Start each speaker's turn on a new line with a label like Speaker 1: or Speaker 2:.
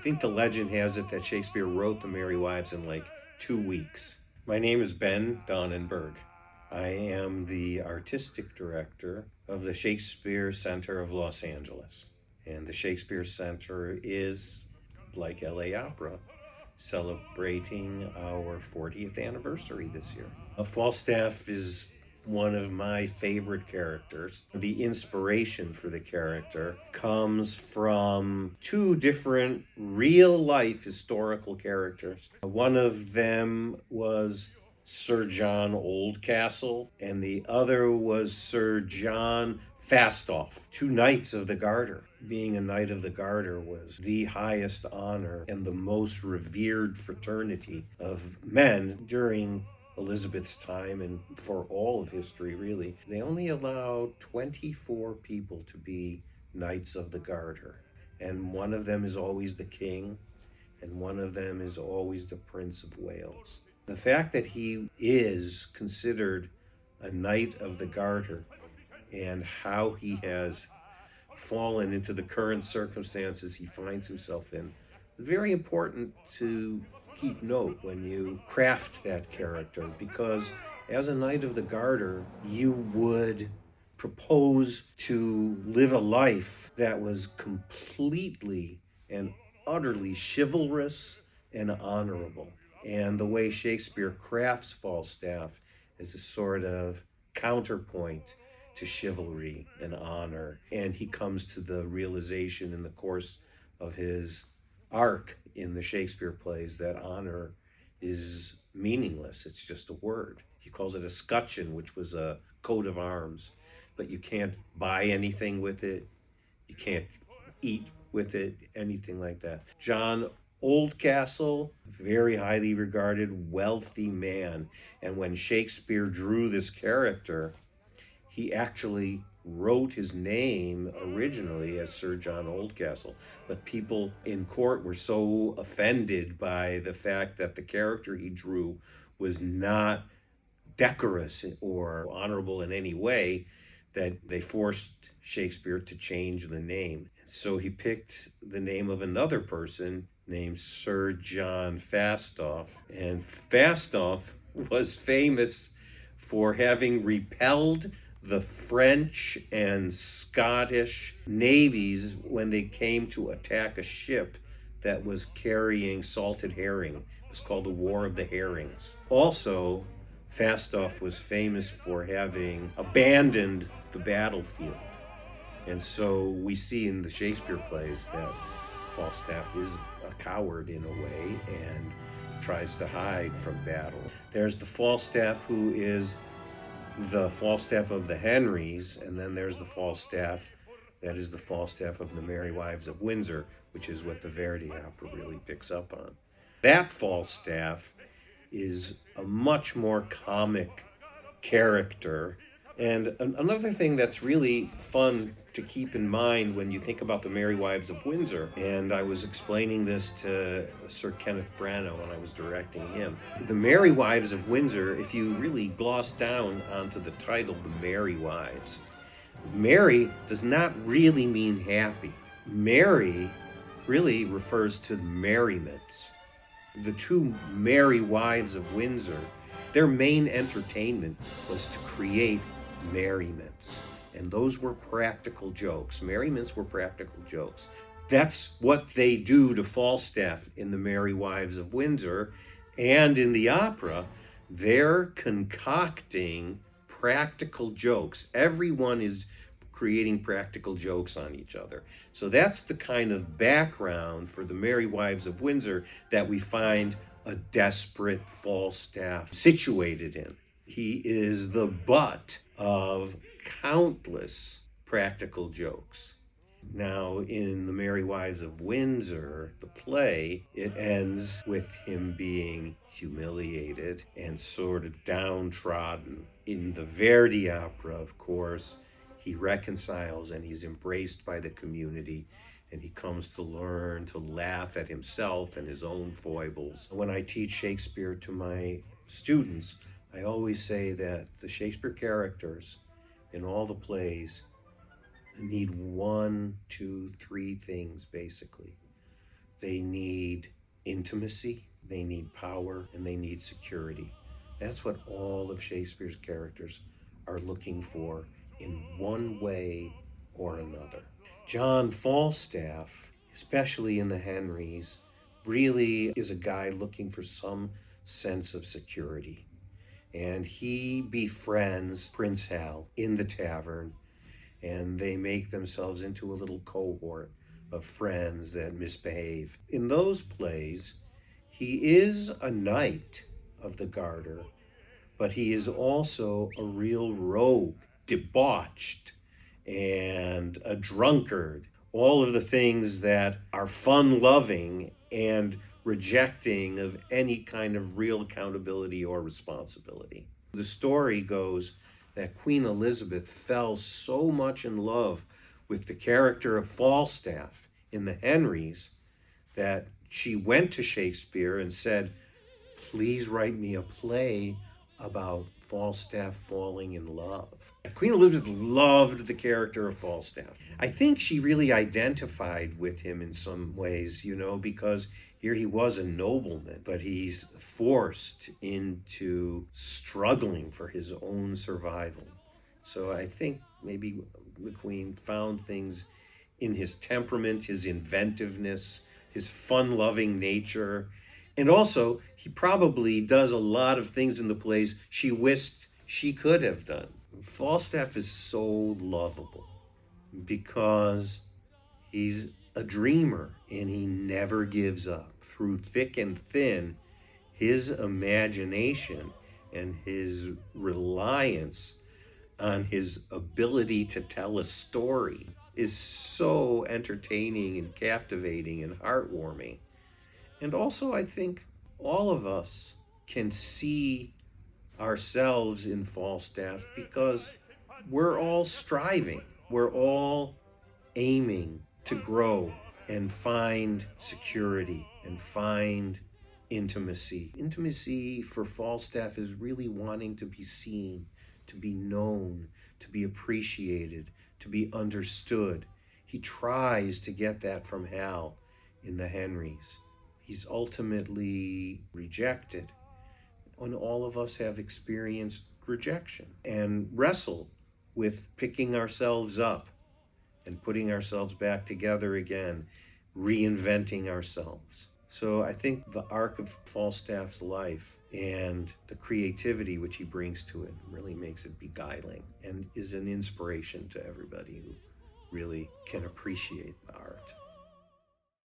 Speaker 1: think the legend has it that Shakespeare wrote the Merry Wives in like 2 weeks. My name is Ben Donenberg. I am the artistic director of the Shakespeare Center of Los Angeles. And the Shakespeare Center is, like LA Opera, celebrating our 40th anniversary this year. Falstaff is one of my favorite characters. The inspiration for the character comes from 2 different real-life historical characters. One of them was Sir John Oldcastle, and the other was Sir John Falstaff, 2 knights of the Garter. Being a knight of the Garter was the highest honor and the most revered fraternity of men during Elizabeth's time and for all of history, really. They only allowed 24 people to be knights of the Garter, and one of them is always the king, and one of them is always the Prince of Wales. The fact that he is considered a knight of the Garter and how he has fallen into the current circumstances he finds himself in, very important to keep note when you craft that character, because as a knight of the Garter, you would propose to live a life that was completely and utterly chivalrous and honorable. And the way Shakespeare crafts Falstaff is a sort of counterpoint to chivalry and honor. And he comes to the realization in the course of his arc in the Shakespeare plays that honor is meaningless. It's just a word. He calls it a scutcheon, which was a coat of arms, but you can't buy anything with it. You can't eat with it, anything like that. John Oldcastle, very highly regarded, wealthy man. And when Shakespeare drew this character, he actually wrote his name originally as Sir John Oldcastle, but people in court were so offended by the fact that the character he drew was not decorous or honorable in any way that they forced Shakespeare to change the name. So he picked the name of another person named Sir John Falstaff, and Falstaff was famous for having repelled the French and Scottish navies when they came to attack a ship that was carrying salted herring. It was called the War of the Herrings. Also, Falstaff was famous for having abandoned the battlefield. And so we see in the Shakespeare plays that Falstaff is a coward in a way and tries to hide from battle. There's the Falstaff who is the Falstaff of the Henrys, and then there's the Falstaff that is the Falstaff of the Merry Wives of Windsor, which is what the Verdi opera really picks up on. That Falstaff is a much more comic character. And another thing that's really fun to keep in mind when you think about the Merry Wives of Windsor, and I was explaining this to Sir Kenneth Branagh when I was directing him. The Merry Wives of Windsor, if you really gloss down onto the title, The Merry Wives, Merry does not really mean happy. Merry really refers to merriments. The 2 Merry Wives of Windsor, their main entertainment was to create merriments. And those were practical jokes. Merriments were practical jokes. That's what they do to Falstaff in the Merry Wives of Windsor. And in the opera, they're concocting practical jokes. Everyone is creating practical jokes on each other. So that's the kind of background for the Merry Wives of Windsor that we find a desperate Falstaff situated in. He is the butt of countless practical jokes. Now, in The Merry Wives of Windsor, the play, it ends with him being humiliated and sort of downtrodden. In the Verdi opera, of course, he reconciles and he's embraced by the community, and he comes to learn to laugh at himself and his own foibles. When I teach Shakespeare to my students, I always say that the Shakespeare characters in all the plays need 1, 2, 3 things, basically. They need intimacy, they need power, and they need security. That's what all of Shakespeare's characters are looking for in one way or another. John Falstaff, especially in the Henrys, really is a guy looking for some sense of security. And he befriends Prince Hal in the tavern, and they make themselves into a little cohort of friends that misbehave. In those plays, he is a knight of the Garter, but he is also a real rogue, debauched, and a drunkard. All of the things that are fun-loving and rejecting of any kind of real accountability or responsibility. The story goes that Queen Elizabeth fell so much in love with the character of Falstaff in the Henrys that she went to Shakespeare and said, please write me a play about Falstaff falling in love. Queen Elizabeth loved the character of Falstaff. I think she really identified with him in some ways, because here he was a nobleman, but he's forced into struggling for his own survival. So I think maybe the Queen found things in his temperament, his inventiveness, his fun-loving nature, and also he probably does a lot of things in the plays she wished she could have done. Falstaff is so lovable because he's a dreamer and he never gives up. Through thick and thin, his imagination and his reliance on his ability to tell a story is so entertaining and captivating and heartwarming. And also, I think all of us can see ourselves in Falstaff because we're all striving. We're all aiming to grow and find security and find intimacy. Intimacy for Falstaff is really wanting to be seen, to be known, to be appreciated, to be understood. He tries to get that from Hal in the Henrys. He's ultimately rejected. And all of us have experienced rejection and wrestle with picking ourselves up and putting ourselves back together again, reinventing ourselves. So I think the arc of Falstaff's life and the creativity which he brings to it really makes it beguiling and is an inspiration to everybody who really can appreciate the art.